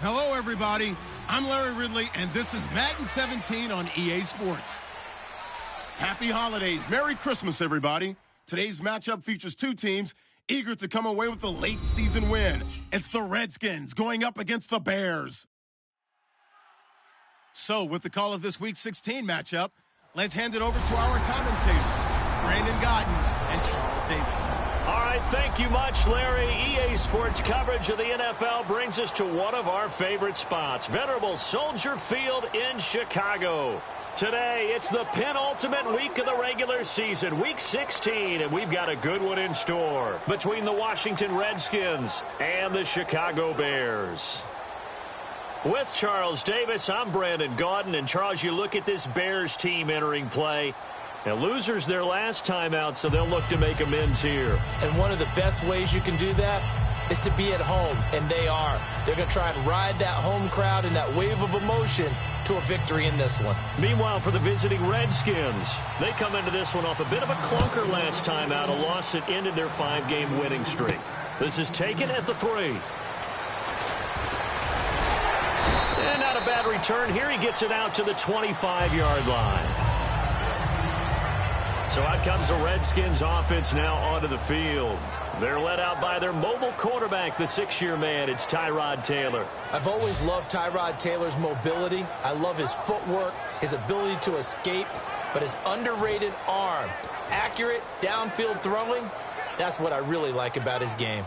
Hello, everybody. I'm Larry Ridley, and this is Madden 17 on EA Sports. Happy holidays. Merry Christmas, everybody. Today's matchup features two teams eager to come away with a late-season win. It's the Redskins going up against the Bears. So, with the call of this Week 16 matchup, let's hand it over to our commentators, Brandon Godden and Charles Davis. All right, thank you much, Larry. EA Sports coverage of the NFL brings us to one of our favorite spots, venerable Soldier Field in Chicago. Today, it's the penultimate week of the regular season, Week 16, and we've got a good one in store between the Washington Redskins and the Chicago Bears. With Charles Davis, I'm Brandon Gaudin, and Charles, you look at this Bears team entering play. Now, losers their last time out, so they'll look to make amends here. And one of the best ways you can do that is to be at home, and they are. They're going to try and ride that home crowd and that wave of emotion to a victory in this one. Meanwhile, for the visiting Redskins, they come into this one off a bit of a clunker last time out, a loss that ended their 5-game winning streak. This is taken at the 3. And not a bad return here. He gets it out to the 25-yard line. So out comes the Redskins offense now onto the field. They're led out by their mobile quarterback, the 6-year man. It's Tyrod Taylor. I've always loved Tyrod Taylor's mobility. I love his footwork, his ability to escape, but his underrated arm. Accurate, downfield throwing, that's what I really like about his game.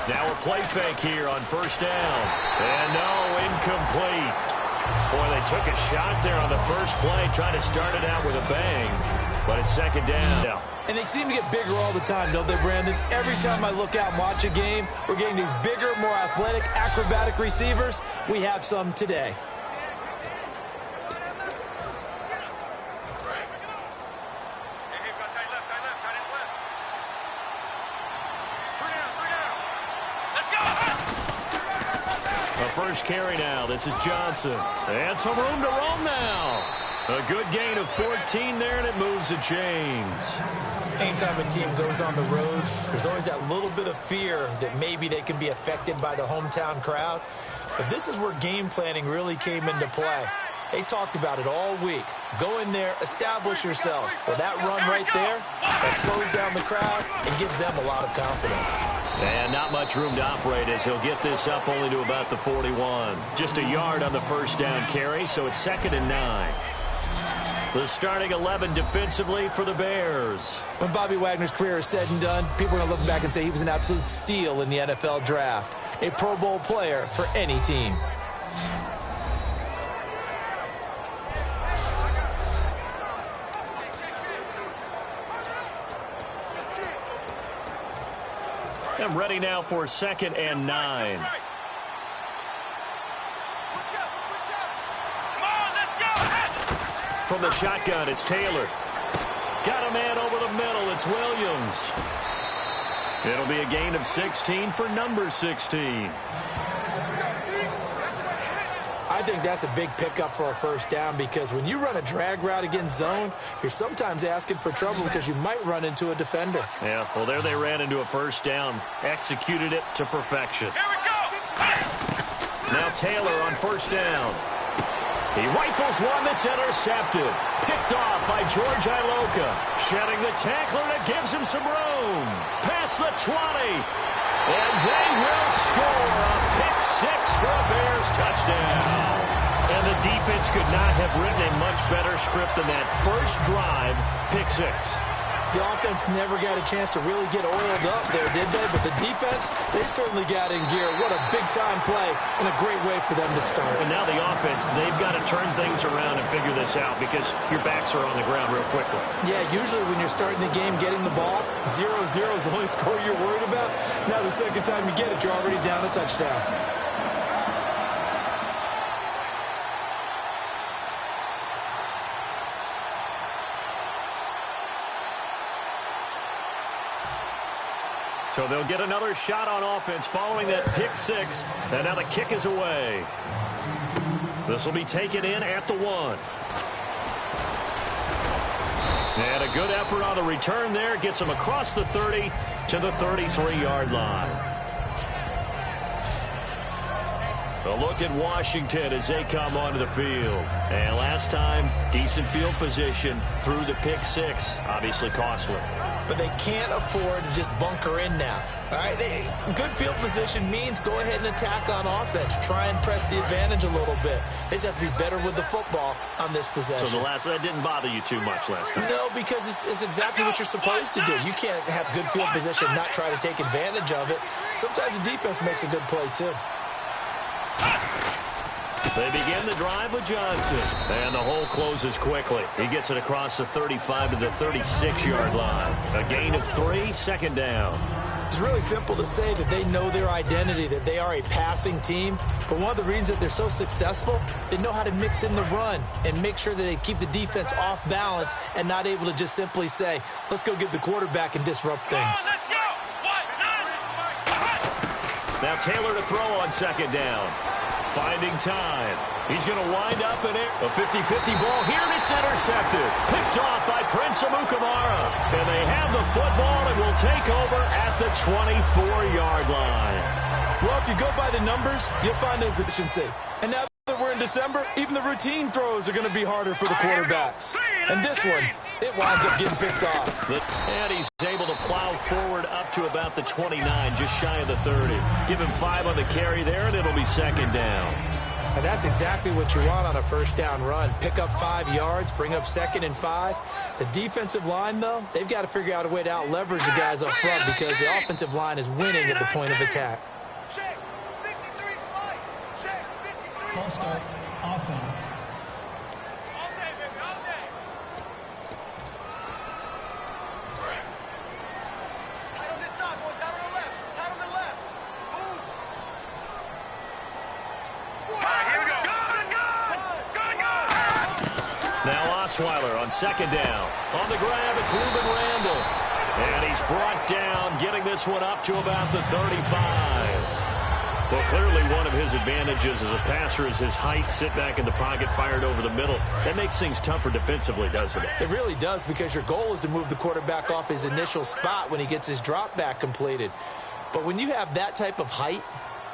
Now a play fake here on first down. And no, incomplete. Boy, they took a shot there on the first play, trying to start it out with a bang. But it's second down. And they seem to get bigger all the time, don't they, Brandon? Every time I look out and watch a game, we're getting these bigger, more athletic, acrobatic receivers. We have some today. First carry now. This is Johnson. And some room to roam now. A good gain of 14 there, and it moves the chains. Anytime a team goes on the road, there's always that little bit of fear that maybe they can be affected by the hometown crowd. But this is where game planning really came into play. They talked about it all week. Go in there, establish yourselves. Well, that run right there, that slows down the crowd and gives them a lot of confidence. And not much room to operate as he'll get this up only to about the 41. Just a yard on the first down carry, so it's 2nd and 9. The starting 11 defensively for the Bears. When Bobby Wagner's career is said and done, people are going to look back and say he was an absolute steal in the NFL draft. A Pro Bowl player for any team. And ready now for 2nd and 9. From the shotgun, it's Taylor. Got a man over the middle. It's Williams. It'll be a gain of 16 for number 16. I think that's a big pickup for a first down because when you run a drag route against zone, you're sometimes asking for trouble because you might run into a defender. Yeah, well, there they ran into a first down. Executed it to perfection. Here we go! Now Taylor on first down. He rifles one that's intercepted. Picked off by George Iloka. Shedding the tackler that gives him some room. Past the 20. And they will score a pick 6 for a Bears touchdown. And the defense could not have written a much better script than that first drive, pick 6. The offense never got a chance to really get oiled up there, did they? But the defense, they certainly got in gear. What a big-time play and a great way for them to start. And now the offense, they've got to turn things around and figure this out because your backs are on the ground real quickly. Yeah, usually when you're starting the game, getting the ball, 0-0 is the only score you're worried about. Now the second time you get it, you're already down a touchdown. So they'll get another shot on offense following that pick 6. And now the kick is away. This will be taken in at the 1. And a good effort on the return there. Gets him across the 30 to the 33-yard line. A look at Washington as they come onto the field. And last time, decent field position through the pick six. Obviously costly. But they can't afford to just bunker in now. All right, good field position means go ahead and attack on offense. Try and press the advantage a little bit. They just have to be better with the football on this possession. So that didn't bother you too much last time? No, because it's exactly what you're supposed to do. You can't have good field position and not try to take advantage of it. Sometimes the defense makes a good play, too. They begin the drive with Johnson. And the hole closes quickly. He gets it across the 35 to the 36-yard line. A gain of 3, second down. It's really simple to say that they know their identity, that they are a passing team. But one of the reasons that they're so successful, they know how to mix in the run and make sure that they keep the defense off balance and not able to just simply say, let's go get the quarterback and disrupt things. Now Taylor to throw on second down. Finding time. He's going to wind up in it. A 50-50 ball here, and it's intercepted. Picked off by Prince Amukamara. And they have the football and will take over at the 24-yard line. Well, if you go by the numbers, you'll find there's efficiency. And now that we're in December, even the routine throws are going to be harder for the quarterbacks. And this one, it winds up getting picked off. And he's able to plow forward up to about the 29, just shy of the 30. Give him 5 on the carry there, and it'll be second down. And that's exactly what you want on a first down run. Pick up 5 yards, bring up 2nd and 5. The defensive line, though, they've got to figure out a way to out-leverage the guys up front because the offensive line is winning at the point of attack. Check. 53 spike. Check. 53. False start. Offense. All day, baby. All day. Tight on this side, boys. Tight on the left. Tight on the left. Move. All right, here we go. Good. Now Osweiler on second down. On the grab, it's Ruben Randall. And he's brought down, getting this one up to about the 35. Well, clearly one of his advantages as a passer is his height. Sit back in the pocket, fired over the middle. That makes things tougher defensively, doesn't it? It really does, because your goal is to move the quarterback off his initial spot when he gets his drop back completed. But when you have that type of height,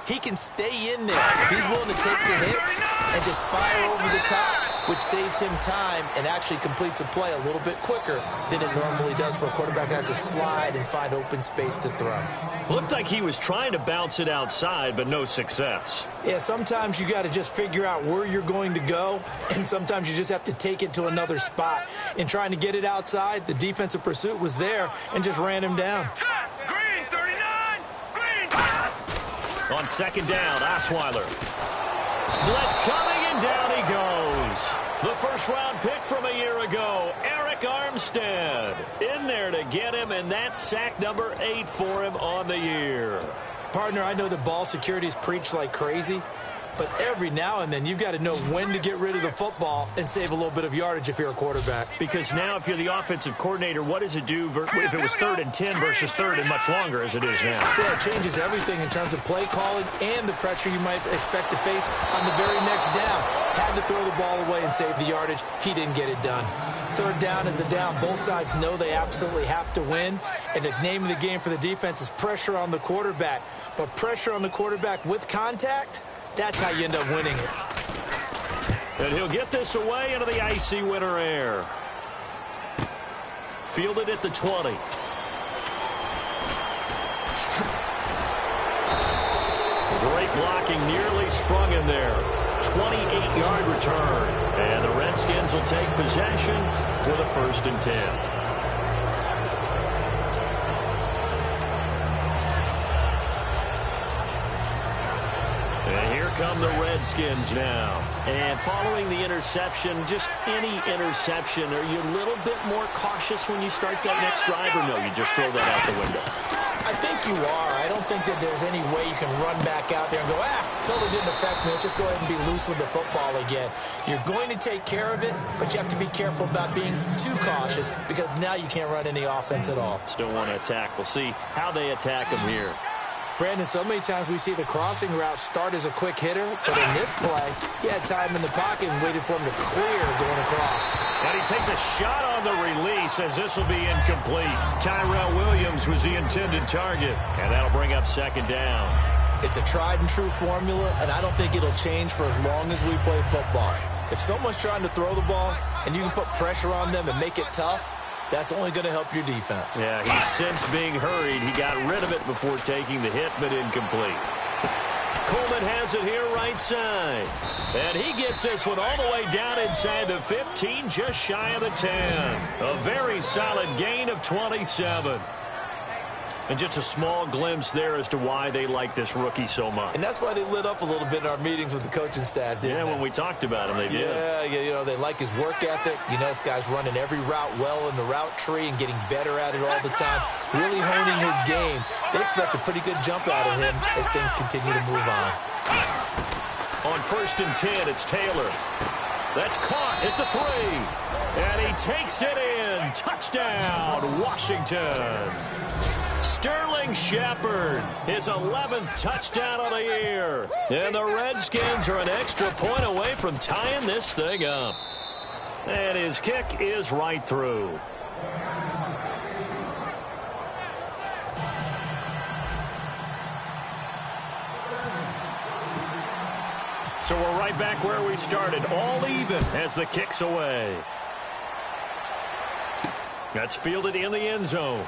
he can stay in there if he's willing to take the hits and just fire over the top, which saves him time and actually completes a play a little bit quicker than it normally does for a quarterback who has to slide and find open space to throw. Looked like he was trying to bounce it outside, but no success. Yeah, sometimes you got to just figure out where you're going to go, and sometimes you just have to take it to another spot. In trying to get it outside, the defensive pursuit was there and just ran him down. Green, 39. Green. On second down, Osweiler. Blitz coming, and down he goes. The first-round pick from a year ago, Eric Armstead, in there to get him, and that's sack number 8 for him on the year. Partner, I know that ball security is preached like crazy, but every now and then you've got to know when to get rid of the football and save a little bit of yardage if you're a quarterback. Because now if you're the offensive coordinator, what does it do if it was 3rd and 10 versus 3rd and much longer as it is now? Yeah, it changes everything in terms of play calling and the pressure you might expect to face on the very next down. Had to throw the ball away and save the yardage. He didn't get it done. 3rd down is a down. Both sides know they absolutely have to win. And the name of the game for the defense is pressure on the quarterback. But pressure on the quarterback with contact, that's how you end up winning it. And he'll get this away into the icy winter air. Fielded at the 20. Great blocking, nearly sprung in there. 28-yard return. And the Redskins will take possession with a 1st and 10. Come the Redskins now. And following the interception, just any interception, are you a little bit more cautious when you start that next drive, or no, you just throw that out the window? I think you are. I don't think that there's any way you can run back out there and go, totally didn't affect me. Let's just go ahead and be loose with the football again. You're going to take care of it, but you have to be careful about being too cautious because now you can't run any offense at all. Still want to attack. We'll see how they attack them here. Brandon, so many times we see the crossing route start as a quick hitter, but in this play, he had time in the pocket and waited for him to clear going across. And he takes a shot on the release as this will be incomplete. Tyrell Williams was the intended target, and that'll bring up second down. It's a tried-and-true formula, and I don't think it'll change for as long as we play football. If someone's trying to throw the ball and you can put pressure on them and make it tough, that's only going to help your defense. Yeah, he's since being hurried. He got rid of it before taking the hit, but incomplete. Coleman has it here right side. And he gets this one all the way down inside the 15, just shy of the 10. A very solid gain of 27. And just a small glimpse there as to why they like this rookie so much. And that's why they lit up a little bit in our meetings with the coaching staff, didn't they? Yeah, when we talked about him, they did. Yeah, you know, they like his work ethic. You know, this guy's running every route well in the route tree and getting better at it all the time, really honing his game. They expect a pretty good jump out of him as things continue to move on. On 1st and 10, it's Taylor. That's caught at the 3. And he takes it in. Touchdown, Washington. Sterling Shepard, his 11th touchdown of the year. And the Redskins are an extra point away from tying this thing up. And his kick is right through. So we're right back where we started, all even as the kick's away. That's fielded in the end zone.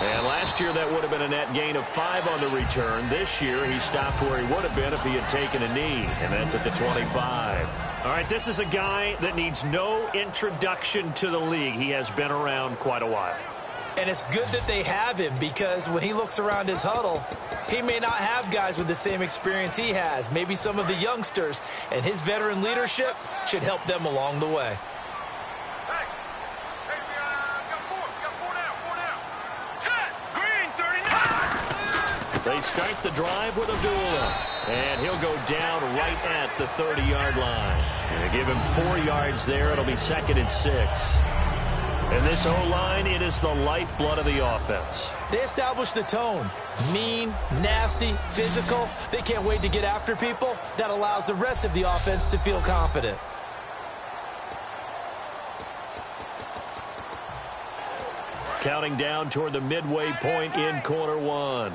And last year, that would have been a net gain of 5 on the return. This year, he stopped where he would have been if he had taken a knee, and that's at the 25. All right, this is a guy that needs no introduction to the league. He has been around quite a while. And it's good that they have him, because when he looks around his huddle, he may not have guys with the same experience he has, maybe some of the youngsters, and his veteran leadership should help them along the way. They start the drive with Abdullah, and he'll go down right at the 30-yard line. And they give him 4 yards there. It'll be 2nd and 6. And this O-line, it is the lifeblood of the offense. They establish the tone. Mean, nasty, physical. They can't wait to get after people. That allows the rest of the offense to feel confident. Counting down toward the midway point in quarter 1.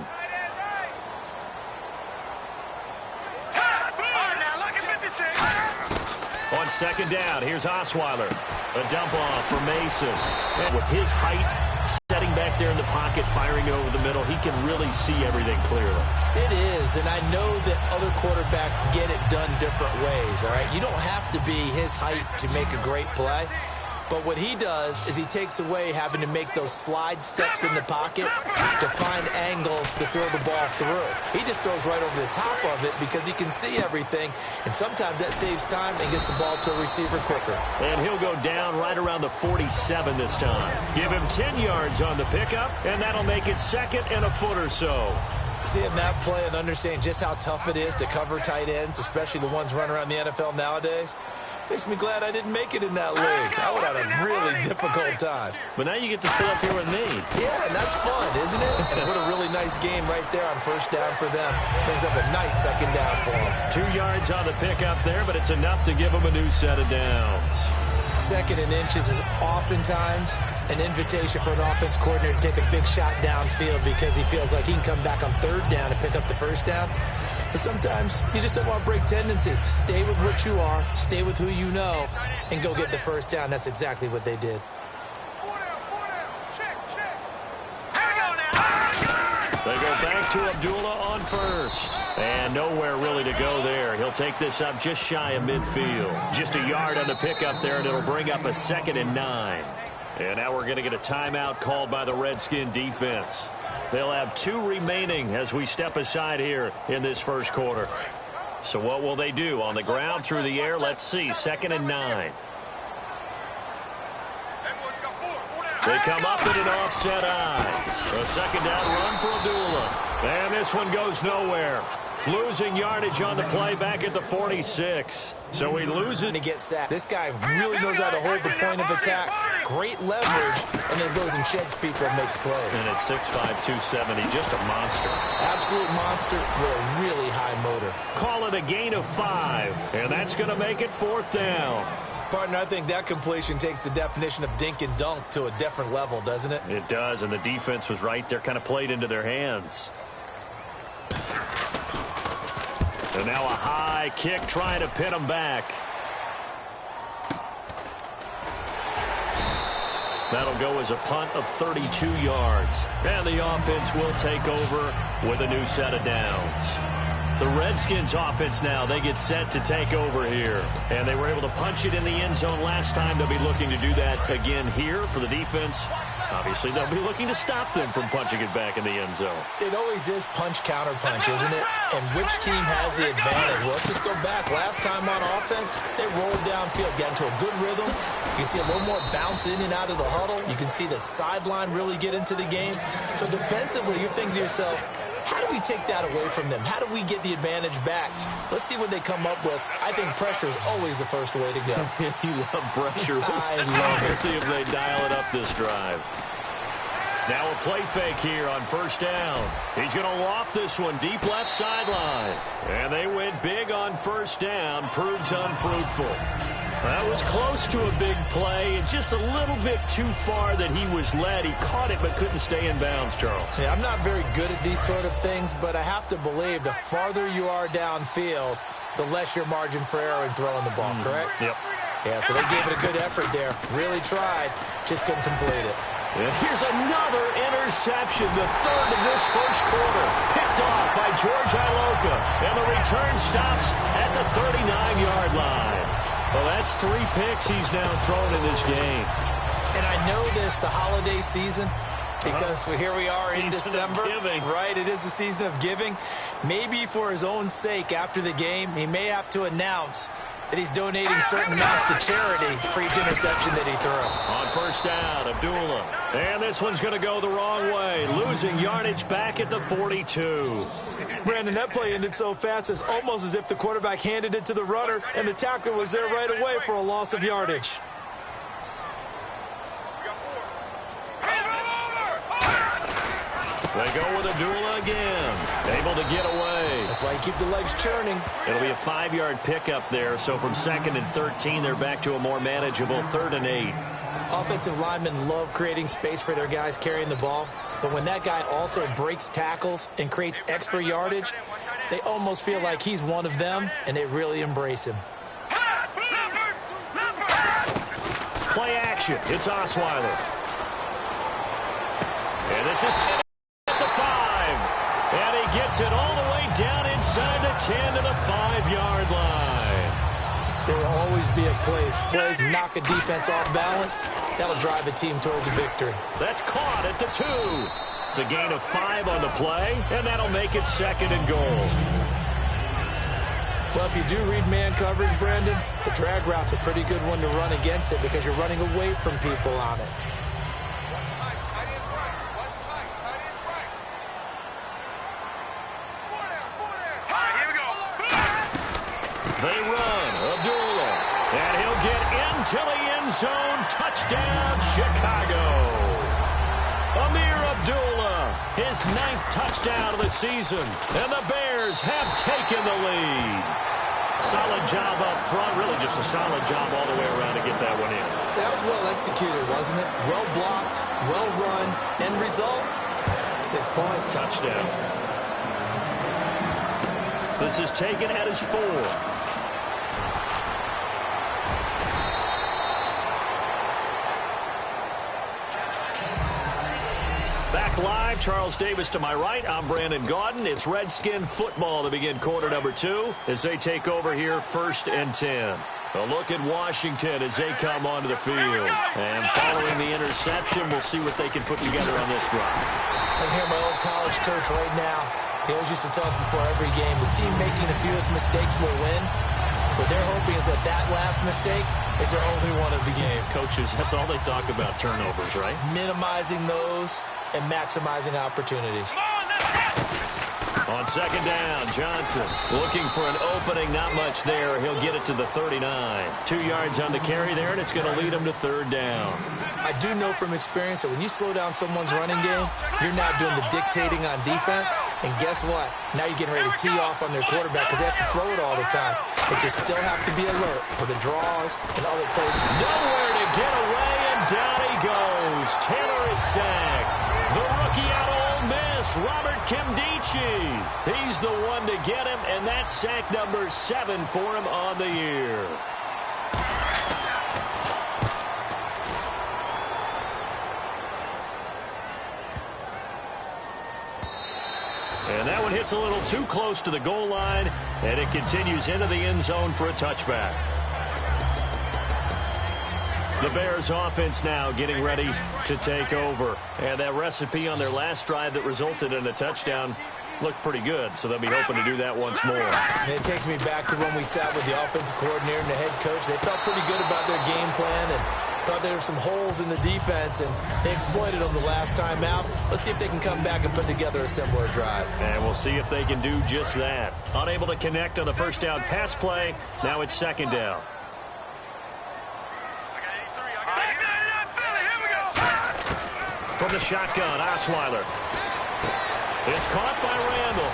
On 2nd down, here's Osweiler. A dump off for Mason. And with his height, setting back there in the pocket, firing it over the middle, he can really see everything clearly. It is, and I know that other quarterbacks get it done different ways, all right? You don't have to be his height to make a great play. But what he does is he takes away having to make those slide steps in the pocket to find angles to throw the ball through. He just throws right over the top of it because he can see everything, and sometimes that saves time and gets the ball to a receiver quicker. And he'll go down right around the 47 this time. Give him 10 yards on the pickup, and that'll make it 2nd and a foot or so. Seeing that play and understanding just how tough it is to cover tight ends, especially the ones running around the NFL nowadays, makes me glad I didn't make it in that league. I would have had a really difficult time. But now you get to sit up here with me. Yeah, and that's fun, isn't it? And what a really nice game right there on 1st down for them. Brings up a nice 2nd down for them. 2 yards on the pickup there, but it's enough to give them a new set of downs. 2nd and inches is oftentimes an invitation for an offense coordinator to take a big shot downfield because he feels like he can come back on 3rd down and pick up the 1st down. But sometimes you just don't want to break tendency. Stay with what you are, stay with who you know, and go get the 1st down. That's exactly what they did. They go back to Abdullah on 1st. And nowhere really to go there. He'll take this up just shy of midfield. Just a yard on the pickup there, and it'll bring up a 2nd and 9. And now we're going to get a timeout called by the Redskin defense. They'll have 2 remaining as we step aside here in this 1st quarter. So what will they do? On the ground, through the air? Let's see. 2nd and 9. They come up in an offset eye. A 2nd down run for Abdullah. And this one goes nowhere. Losing yardage on the play back at the 46. So he loses. To get sacked. This guy really knows how to hold the point of attack. Great leverage, and then goes and sheds people and makes plays. And at 6'5", 270, just a monster. Absolute monster with a really high motor. Call it a gain of 5, and that's going to make it 4th down. Partner, I think that completion takes the definition of dink and dunk to a different level, doesn't it? It does, and the defense was right there, kind of played into their hands. And now a high kick trying to pin him back. That'll go as a punt of 32 yards. And the offense will take over with a new set of downs. The Redskins offense now, they get set to take over here. And they were able to punch it in the end zone last time. They'll be looking to do that again here for the defense. Obviously, they'll be looking to stop them from punching it back in the end zone. It always is punch-counter-punch, isn't it? And which team has the advantage? Well, let's just go back. Last time on offense, they rolled downfield, got into a good rhythm. You can see a little more bounce in and out of the huddle. You can see the sideline really get into the game. So defensively, you're thinking to yourself, how do we take that away from them? How do we get the advantage back? Let's see what they come up with. I think pressure is always the first way to go. You love pressure. I love it. Let's see if they dial it up this drive. Now a play fake here on 1st down. He's going to loft this one deep left sideline. And they went big on 1st down. Proves unfruitful. That was close to a big play, and just a little bit too far that he was led. He caught it but couldn't stay in bounds, Charles. Yeah, I'm not very good at these sort of things, but I have to believe the farther you are downfield, the less your margin for error in throwing the ball, correct? Yep. Yeah, so they gave it a good effort there. Really tried, just couldn't complete it. And here's another interception, the 3rd of this 1st quarter. Picked off by George Iloka, and the return stops at the 39-yard line. Well, that's 3 picks he's now thrown in this game. And I know this, the holiday season, because here we are in December. Right, it is the season of giving. Maybe for his own sake after the game, he may have to announce that he's donating certain amounts to charity for each interception that he threw. On 1st down, Abdullah. And this one's going to go the wrong way. Losing yardage back at the 42. Brandon, that play ended so fast, it's almost as if the quarterback handed it to the runner, and the tackler was there right away for a loss of yardage. They go with Abdullah again. Able to get away. That's why you keep the legs churning. It'll be a 5-yard pickup there. So from 2nd and 13, they're back to a more manageable 3rd and 8. Offensive linemen love creating space for their guys carrying the ball. But when that guy also breaks tackles and creates extra yardage, they almost feel like he's one of them, and they really embrace him. Play action. It's Osweiler. And this is 10 at the 5. And he gets it all the way down inside the 10 to the 5-yard line. There will always be a plays knock a defense off balance. That'll drive a team towards a victory. That's caught at the 2. It's a gain of 5 on the play, and that'll make it 2nd and goal. Well, if you do read man coverage, Brandon, the drag route's a pretty good one to run against it because you're running away from people on it. They run. Abdullah. And he'll get into the end zone. Touchdown, Chicago. Amir Abdullah, his 9th touchdown of the season. And the Bears have taken the lead. Solid job up front. Really just a solid job all the way around to get that one in. That was well executed, wasn't it? Well blocked, well run. End result, 6 points. Touchdown. This is taken at his 4. Back live, Charles Davis to my right. I'm Brandon Gaudin. It's Redskin football to begin quarter number 2 as they take over here 1st and 10. A look at Washington as they come onto the field. And following the interception, we'll see what they can put together on this drive. I hear my old college coach right now. He always used to tell us before every game, the team making the fewest mistakes will win. What they're hoping is that that last mistake is their only one of the game. Coaches, that's all they talk about, turnovers, right? Minimizing those and maximizing opportunities. On On second down, Johnson looking for an opening. Not much there. He'll get it to the 39. 2 yards on the carry there, and it's going to lead him to third down. I do know from experience that when you slow down someone's running game, you're now doing the dictating on defense. And guess what? Now you're getting ready to tee off on their quarterback because they have to throw it all the time. But you still have to be alert for the draws and other plays. Nowhere to get away, and down he goes. Taylor is sacked. The rookie out of Ole Miss, Robert Kimdichie. He's the one to get him, and that's sack number 7 for him on the year. And that one hits a little too close to the goal line, and it continues into the end zone for a touchback. The Bears offense now getting ready to take over. And that recipe on their last drive that resulted in a touchdown looked pretty good, so they'll be hoping to do that once more. And it takes me back to when we sat with the offensive coordinator and the head coach. They felt pretty good about their game plan and thought there were some holes in the defense, and they exploited them the last time out. Let's see if they can come back and put together a similar drive. And we'll see if they can do just that. Unable to connect on the first down pass play. Now it's second down. From the shotgun, Osweiler. It's caught by Randall.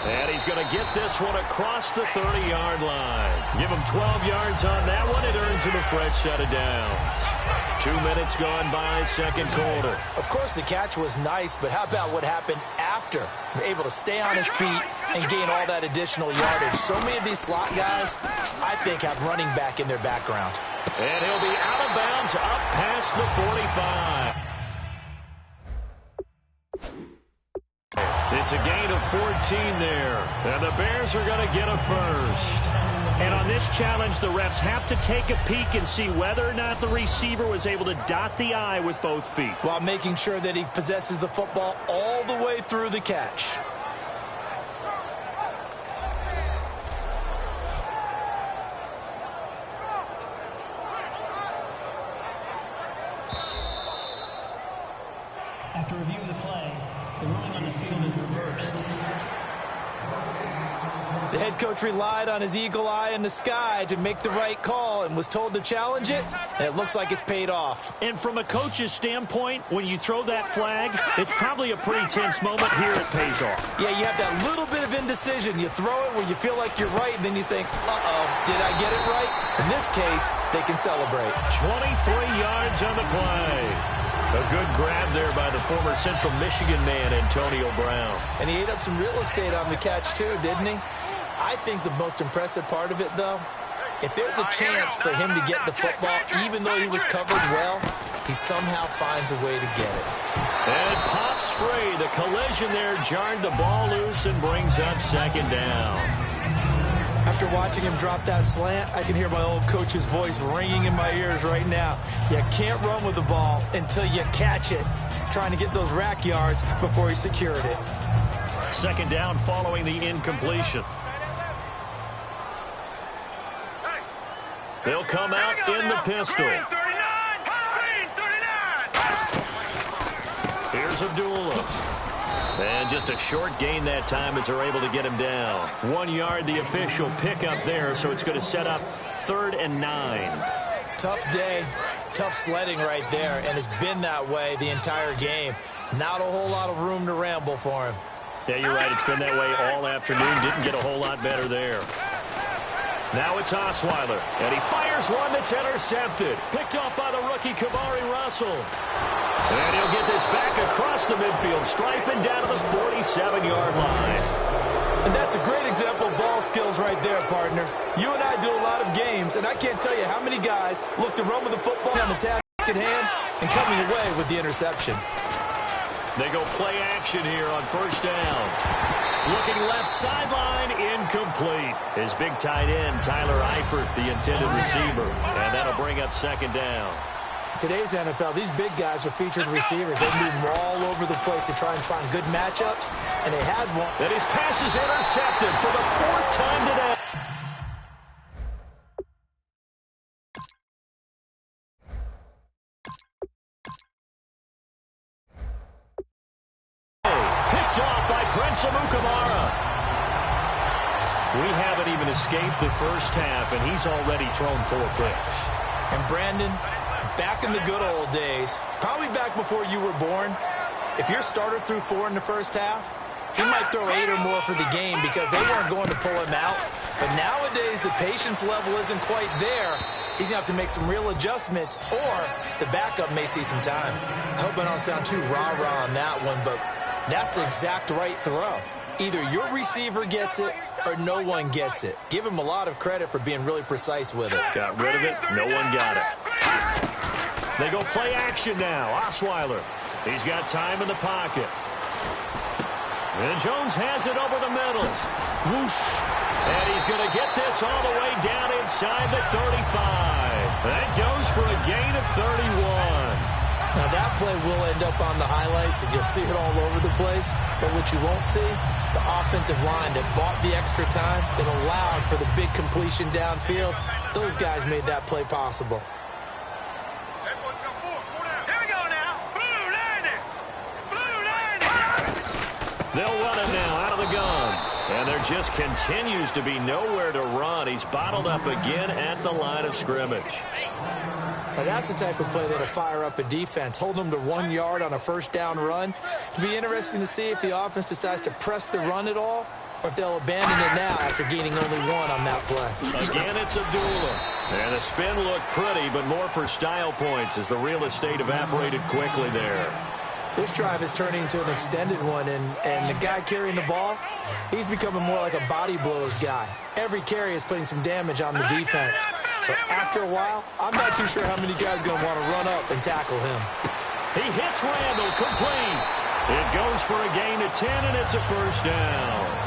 And he's going to get this one across the 30-yard line. Give him 12 yards on that one. It earns him a fresh set of downs. 2 minutes gone by, second quarter. Of course, the catch was nice, but how about what happened after? Able to stay on his feet and gain all that additional yardage. So many of these slot guys, I think, have running back in their background. And he'll be out of bounds up past the 45. It's a gain of 14 there. And the Bears are going to get a first. And on this challenge, the refs have to take a peek and see whether or not the receiver was able to dot the I with both feet, while making sure that he possesses the football all the way through the catch. After review of the play, the ruling on the field is reversed. The head coach relied on his eagle eye in the sky to make the right call and was told to challenge it, and it looks like it's paid off. And from a coach's standpoint, when you throw that flag, it's probably a pretty tense moment. Here it pays off. Yeah, you have that little bit of indecision. You throw it where you feel like you're right, and then you think, uh-oh, did I get it right? In this case, they can celebrate. 23 yards on the play. A good grab there by the former Central Michigan man, Antonio Brown. And he ate up some real estate on the catch, too, didn't he? I think the most impressive part of it, though, if there's a chance for him to get the football, even though he was covered well, he somehow finds a way to get it. And it pops free. The collision there jarred the ball loose and brings up second down. After watching him drop that slant, I can hear my old coach's voice ringing in my ears right now. You can't run with the ball until you catch it. Trying to get those rack yards before he secured it. Second down following the incompletion. They'll come out in the pistol. Here's Abdullah. And just a short gain that time as they're able to get him down. 1 yard, the official pickup there, so it's going to set up 3rd and 9. Tough day, tough sledding right there, and it's been that way the entire game. Not a whole lot of room to ramble for him. Yeah, you're right. It's been that way all afternoon. Didn't get a whole lot better there. Now it's Osweiler, and he fires one that's intercepted. Picked off by the rookie, Kamari Russell. And he'll get this back across the midfield stripe and down to the 47-yard line. And that's a great example of ball skills right there, partner. You and I do a lot of games, and I can't tell you how many guys look to run with the football on the task at hand and coming away with the interception. They go play action here on first down. Looking left sideline, incomplete. His big tight end, Tyler Eifert, the intended receiver. And that'll bring up second down. Today's NFL, these big guys are featured receivers. They move all over the place to try and find good matchups, and they had one. And his pass is intercepted for the 4th time today. Picked picked off by Prince Amukamara. We haven't even escaped the first half, and he's already thrown 4 picks. And Brandon, back in the good old days, probably back before you were born, if your starter threw 4 in the first half, he might throw 8 or more for the game because they weren't going to pull him out. But nowadays, the patience level isn't quite there. He's going to have to make some real adjustments, or the backup may see some time. I hope I don't sound too rah-rah on that one, but that's the exact right throw. Either your receiver gets it or no one gets it. Give him a lot of credit for being really precise with it. Got rid of it. No one got it. They go play action now. Osweiler. He's got time in the pocket. And Jones has it over the middle. Whoosh. And he's going to get this all the way down inside the 35. That goes for a gain of 31. Now, that play will end up on the highlights, and you'll see it all over the place. But what you won't see, the offensive line that bought the extra time, that allowed for the big completion downfield, those guys made that play possible. They'll run it now out of the gun. And there just continues to be nowhere to run. He's bottled up again at the line of scrimmage. Now that's the type of play that'll fire up a defense. Hold them to 1 yard on a first down run. It'll be interesting to see if the offense decides to press the run at all, or if they'll abandon it now after gaining only 1 on that play. Again, it's Abdullah. And the spin looked pretty, but more for style points as the real estate evaporated quickly there. This drive is turning into an extended one, and the guy carrying the ball, he's becoming more like a body blows guy. Every carry is putting some damage on the defense. So after a while, I'm not too sure how many guys are going to want to run up and tackle him. He hits Randall, complete. It goes for a gain of 10, and it's a first down.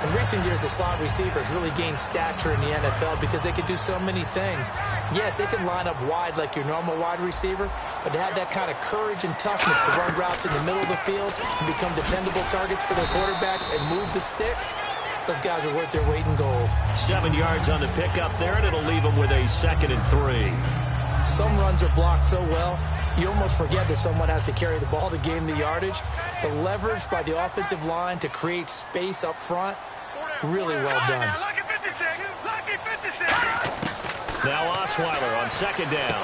In recent years, the slot receivers really gained stature in the NFL because they can do so many things. Yes, they can line up wide like your normal wide receiver, but to have that kind of courage and toughness to run routes in the middle of the field and become dependable targets for their quarterbacks and move the sticks, those guys are worth their weight in gold. 7 yards on the pickup there, and it'll leave them with a 2nd and 3. Some runs are blocked so well, you almost forget that someone has to carry the ball to gain the yardage. The leverage by the offensive line to create space up front, really well done. Now Osweiler on 2nd down.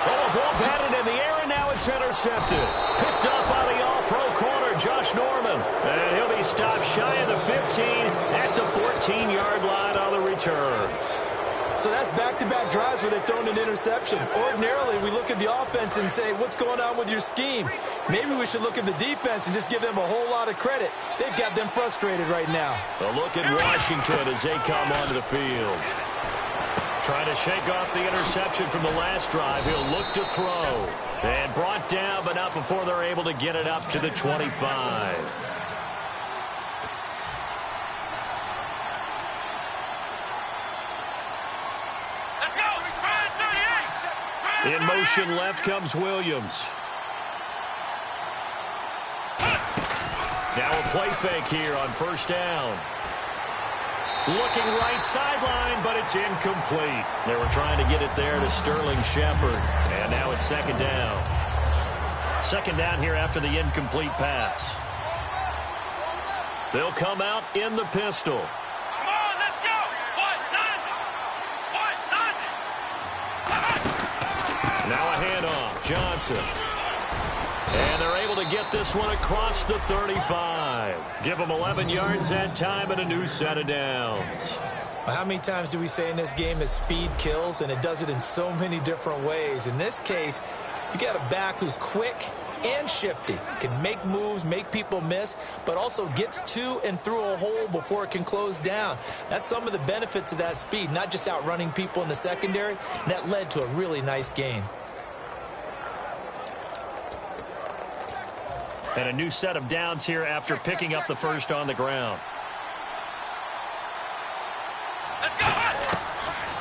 Oh, the ball batted in the air, and now it's intercepted. Picked up by the all-pro corner, Josh Norman. And he'll be stopped shy of the 15 at the 14-yard line on the return. So that's back-to-back drives where they've thrown an interception. Ordinarily, we look at the offense and say, what's going on with your scheme? Maybe we should look at the defense and just give them a whole lot of credit. They've got them frustrated right now. A look at Washington as they come onto the field. Trying to shake off the interception from the last drive. He'll look to throw. And brought down, but not before they're able to get it up to the 25. In motion left comes Williams. Now a play fake here on first down. Looking right sideline, but it's incomplete. They were trying to get it there to Sterling Shepard. And now it's 2nd down. 2nd down here after the incomplete pass. They'll come out in the pistol. Come on, let's go. Now a handoff. Johnson. And they're able to get this one across the 35. Give them 11 yards that time and a new set of downs. Well, how many times do we say in this game that speed kills, and it does it in so many different ways? In this case, you got a back who's quick and shifty, can make moves, make people miss, but also gets to and through a hole before it can close down. That's some of the benefits of that speed, not just outrunning people in the secondary. And that led to a really nice gain. And a new set of downs here after picking up the first on the ground.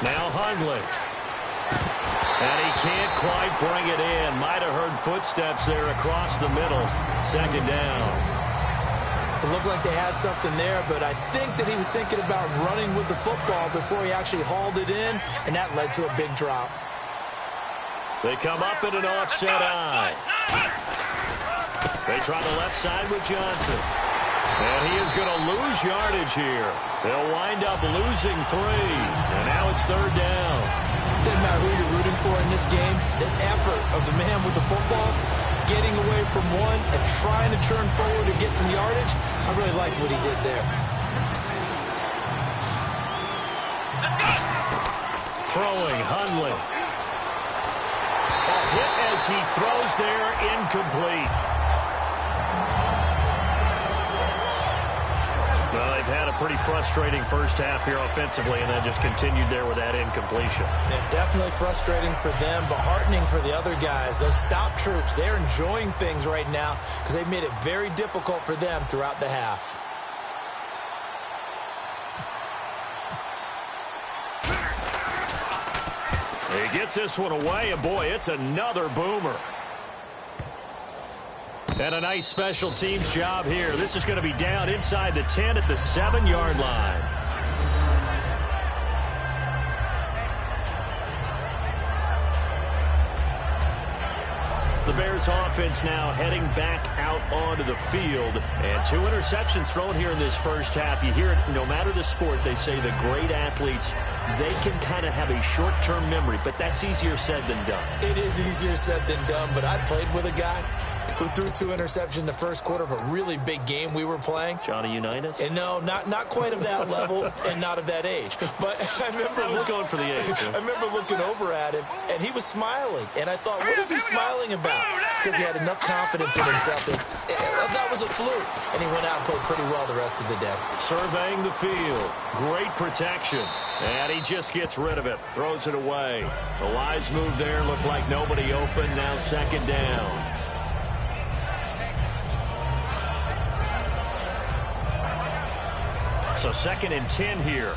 Now Hundley. And he can't quite bring it in. Might have heard footsteps there across the middle. 2nd down. It looked like they had something there, but I think that he was thinking about running with the football before he actually hauled it in, and that led to a big drop. They come up in an offset eye. They try the left side with Johnson. And he is going to lose yardage here. They'll wind up losing 3. And now it's third down. Doesn't matter who you're rooting for in this game. The effort of the man with the football, getting away from one and trying to turn forward and get some yardage, I really liked what he did there. Throwing, Hundley. A hit as he throws there, incomplete. Well, they've had a pretty frustrating first half here offensively, and then just continued there with that incompletion. Yeah, definitely frustrating for them, but heartening for the other guys. Those stop troops, they're enjoying things right now because they've made it very difficult for them throughout the half. He gets this one away, and boy, it's another boomer. And a nice special teams job here. This is going to be down inside the 10 at the 7-yard line. The Bears offense now heading back out onto the field. And 2 interceptions thrown here in this first half. You hear it, no matter the sport, they say the great athletes, they can kind of have a short-term memory, but that's easier said than done. It is easier said than done, but I played with a guy who threw 2 interceptions in the first quarter of a really big game we were playing. Johnny Unitas? And no, not quite of that level and not of that age. But I remember going for the age. I remember looking over at him, and he was smiling. And I thought, what is he smiling about? It's because he had enough confidence in himself that was a fluke. And he went out and played pretty well the rest of the day. Surveying the field. Great protection. And he just gets rid of it. Throws it away. The wise move there. Looked like nobody open. Now second down. So 2nd and 10 here.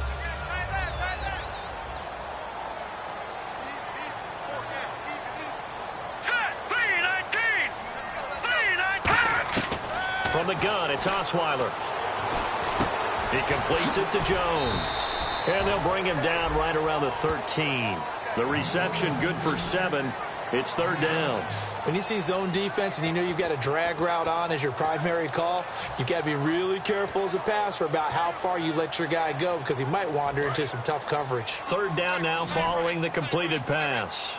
From the gun, it's Osweiler. He completes it to Jones. And they'll bring him down right around the 13. The reception good for 7. It's third down. When you see zone defense and you know you've got a drag route on as your primary call, you've got to be really careful as a passer about how far you let your guy go because he might wander into some tough coverage. Third down now following the completed pass.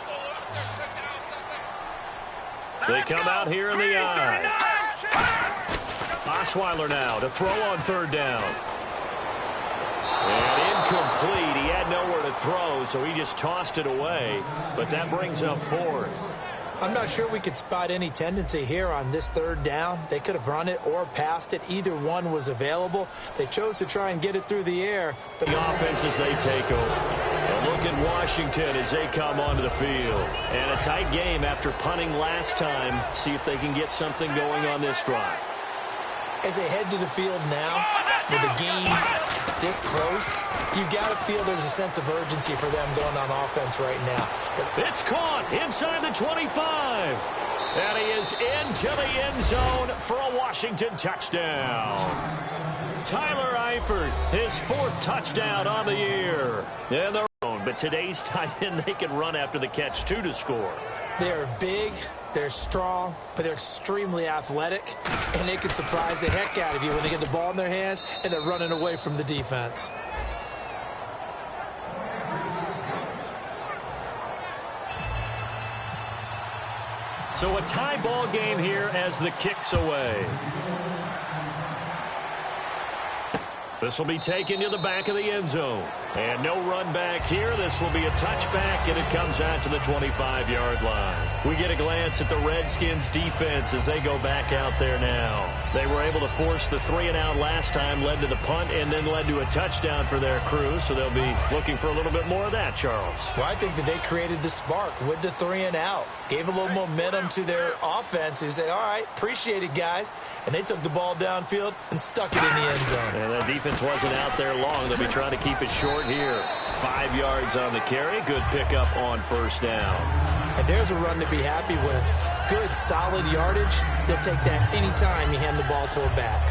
They come out here in the eye. Osweiler now to throw on third down. And incomplete. He had nowhere to throw, so he just tossed it away. But that brings up 4th. I'm not sure we could spot any tendency here on this third down. They could have run it or passed it. Either one was available. They chose to try and get it through the air. The offense as they take over. A look at Washington as they come onto the field. And a tight game after punting last time. See if they can get something going on this drive. As they head to the field now, with the game this close, you've got to feel there's a sense of urgency for them going on offense right now. But it's caught inside the 25. And he is into the end zone for a Washington touchdown. Tyler Eifert, his 4th touchdown on the year. And they're own, but today's tight end, they can run after the catch, too, to score. They're big, they're strong, but they're extremely athletic, and they can surprise the heck out of you when they get the ball in their hands and they're running away from the defense. So a tie ball game here as the kick's away. This will be taken to the back of the end zone. And no run back here. This will be a touchback, and it comes out to the 25-yard line. We get a glance at the Redskins' defense as they go back out there now. They were able to force the 3-and-out last time, led to the punt, and then led to a touchdown for their crew. So they'll be looking for a little bit more of that, Charles. Well, I think that they created the spark with the 3-and-out. Gave a little momentum to their offense who said, all right, appreciate it, guys. And they took the ball downfield and stuck it in the end zone. And that defense wasn't out there long. They'll be trying to keep it short here. 5 yards on the carry. Good pickup on first down. And there's a run to be happy with. Good, solid yardage. They'll take that anytime you hand the ball to a back.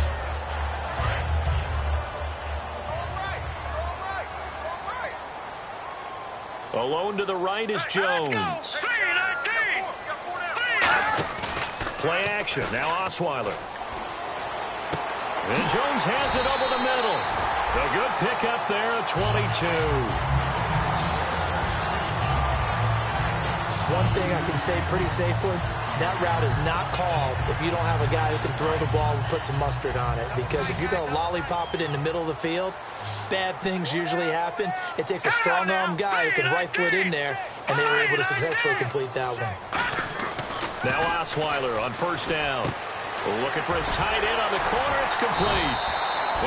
Alone to the right is Jones. Play action. Now Osweiler. And Jones has it over the middle. A good pickup there, a 22. One thing I can say pretty safely, that route is not called if you don't have a guy who can throw the ball and put some mustard on it. Because if you're going to lollipop it in the middle of the field, bad things usually happen. It takes a strong-arm guy who can rifle it in there, and they were able to successfully complete that one. Now Osweiler on first down. Looking for his tight end on the corner. It's complete.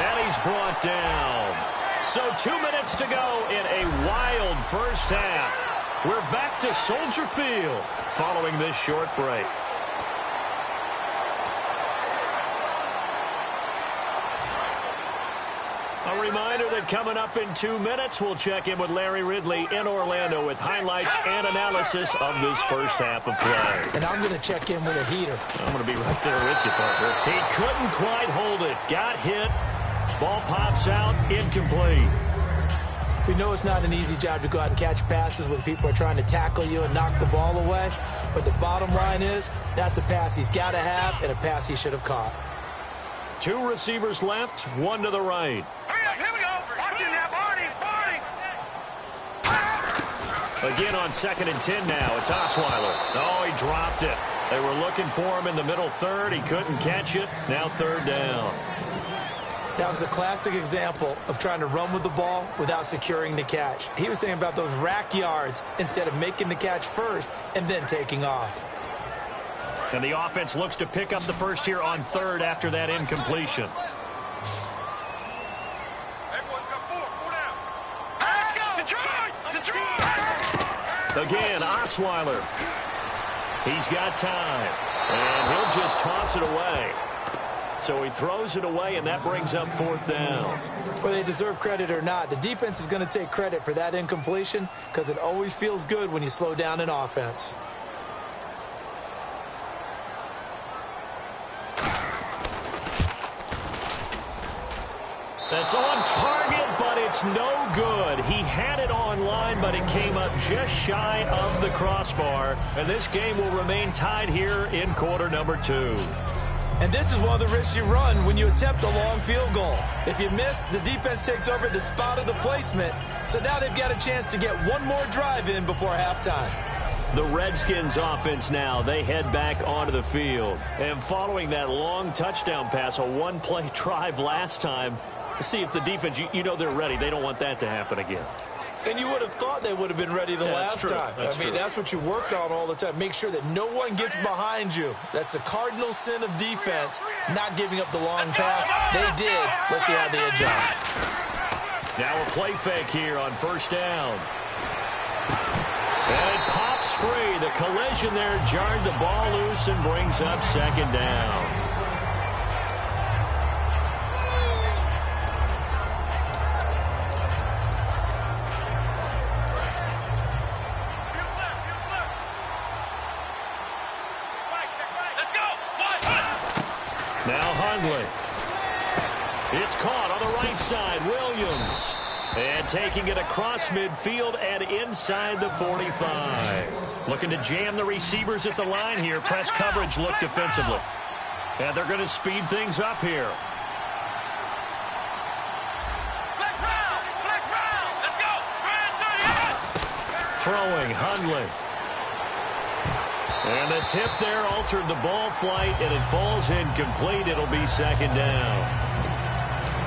And he's brought down. So 2 minutes to go in a wild first half. We're back to Soldier Field following this short break. A reminder that coming up in 2 minutes, we'll check in with Larry Ridley in Orlando with highlights and analysis of this first half of play. And I'm going to check in with a heater. I'm going to be right there with you, partner. He couldn't quite hold it. Got hit. Ball pops out. Incomplete. We know it's not an easy job to go out and catch passes when people are trying to tackle you and knock the ball away. But the bottom line is, that's a pass he's got to have and a pass he should have caught. 2 receivers left, 1 to the right. Here we go. Watching that, Barney. Again on 2nd and 10 now. It's Osweiler. Oh, he dropped it. They were looking for him in the middle third. He couldn't catch it. Now 3rd down. That was a classic example of trying to run with the ball without securing the catch. He was thinking about those rack yards instead of making the catch first and then taking off. And the offense looks to pick up the first here on 3rd after that incompletion. Everyone's got 4 down. Let's go. Detroit. Again, Osweiler. He's got time. And he'll just toss it away. So he throws it away, and that brings up 4th down. Whether they deserve credit or not, the defense is going to take credit for that incompletion because it always feels good when you slow down an offense. That's on target, but it's no good. He had it on line, but it came up just shy of the crossbar. And this game will remain tied here in quarter number 2. And this is one of the risks you run when you attempt a long field goal. If you miss, the defense takes over the spot of the placement. So now they've got a chance to get one more drive in before halftime. The Redskins offense now, they head back onto the field. And following that long touchdown pass, a one-play drive last time, see if the defense, you know they're ready. They don't want that to happen again. And you would have thought they would have been ready the last time. I mean, that's what you work on all the time. Make sure that no one gets behind you. That's the cardinal sin of defense, not giving up the long pass. They did. Let's see how they adjust. Now a play fake here on 1st down. And it pops free. The collision there jarred the ball loose and brings up 2nd down. Now Hundley. It's caught on the right side. Williams. And taking it across midfield and inside the 45. Looking to jam the receivers at the line here. Press coverage look defensively. And they're going to speed things up here. Flex round. Let's go. Throwing Hundley. And the tip there altered the ball flight, and it falls incomplete. It'll be 2nd down.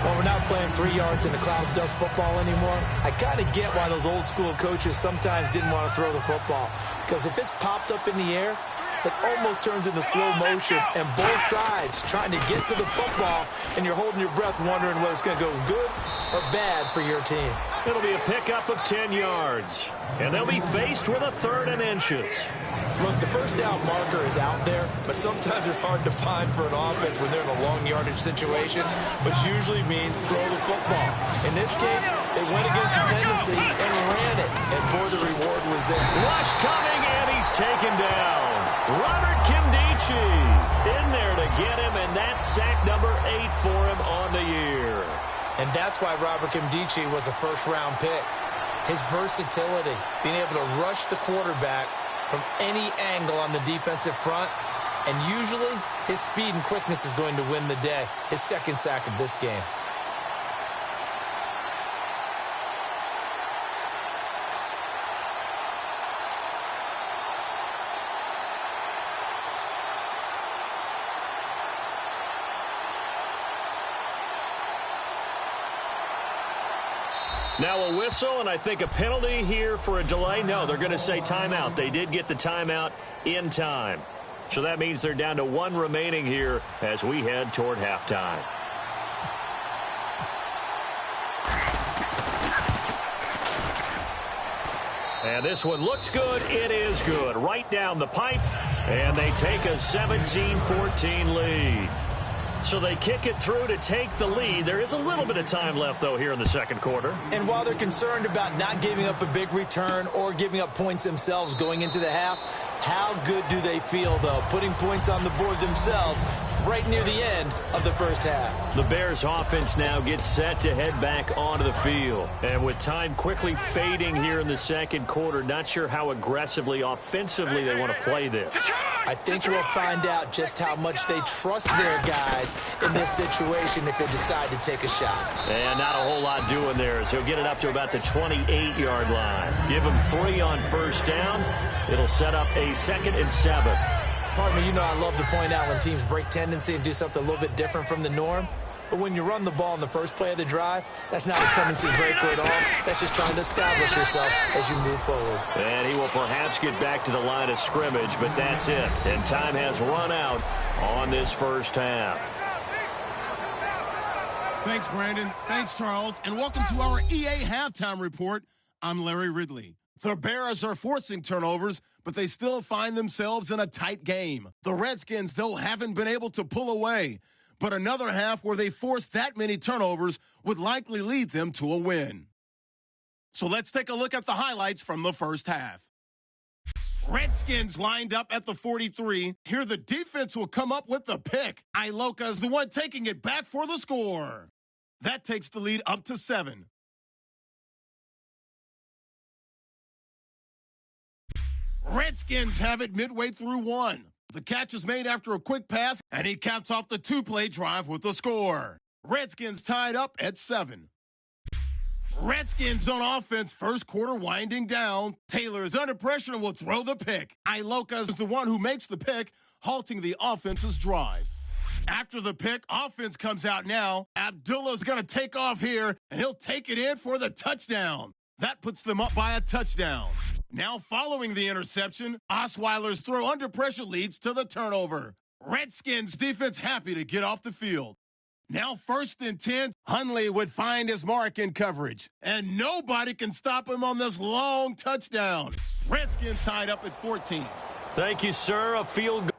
Well, we're not playing 3 yards in a cloud of dust football anymore. I kind of get why those old school coaches sometimes didn't want to throw the football. Because if it's popped up in the air, it almost turns into slow motion. And both sides trying to get to the football, and you're holding your breath wondering whether it's going to go good or bad for your team. It'll be a pickup of 10 yards. And they'll be faced with a 3rd and inches. Look, the first down marker is out there, but sometimes it's hard to find for an offense when they're in a long yardage situation, which usually means throw the football. In this case, they went against the tendency and ran it, and boy, the reward was there. Rush coming, and he's taken down. Robert Kimdichie in there to get him, and that's sack number 8 for him on the year. And that's why Robert Kimdichie was a first-round pick. His versatility, being able to rush the quarterback from any angle on the defensive front, And usually, his speed and quickness is going to win the day. His second sack of this game. Now a whistle, and I think a penalty here for a delay. No, they're going to say timeout. They did get the timeout in time. So that means they're down to one remaining here as we head toward halftime. And this one looks good. It is good. Right down the pipe, and they take a 17-14 lead. So they kick it through to take the lead. There is a little bit of time left, though, here in the second quarter. And while they're concerned about not giving up a big return or giving up points themselves going into the half, how good do they feel, though, putting points on the board themselves right near the end of the first half? The Bears offense now gets set to head back onto the field. And with time quickly fading here in the second quarter, not sure how aggressively, offensively they want to play this. I think we'll find out just how much they trust their guys in this situation if they decide to take a shot. And not a whole lot doing there, as he'll get it up to about the 28-yard line. Give him 3 on first down. It'll set up a 2nd and 7. Pardon me, you know I love to point out when teams break tendency and do something a little bit different from the norm. But when you run the ball in the first play of the drive, that's not a tendency break at all. That's just trying to establish yourself as you move forward. And he will perhaps get back to the line of scrimmage, but that's it. And time has run out on this first half. Thanks, Brandon. Thanks, Charles. And welcome to our EA Halftime Report. I'm Larry Ridley. The Bears are forcing turnovers, but they still find themselves in a tight game. The Redskins, though, haven't been able to pull away. But another half where they forced that many turnovers would likely lead them to a win. So let's take a look at the highlights from the first half. Redskins lined up at the 43. Here the defense will come up with the pick. Iloka is the one taking it back for the score. That takes the lead up to 7. Redskins have it midway through 1. The catch is made after a quick pass, and he caps off the 2-play drive with the score. Redskins tied up at 7. Redskins on offense, first quarter winding down. Taylor is under pressure and will throw the pick. Iloka is the one who makes the pick, halting the offense's drive. After the pick, offense comes out now. Abdullah's going to take off here, and he'll take it in for the touchdown. That puts them up by a touchdown. Now following the interception, Osweiler's throw under pressure leads to the turnover. Redskins defense happy to get off the field. Now 1st and 10, Hundley would find his mark in coverage. And nobody can stop him on this long touchdown. Redskins tied up at 14. Thank you, sir. A field goal.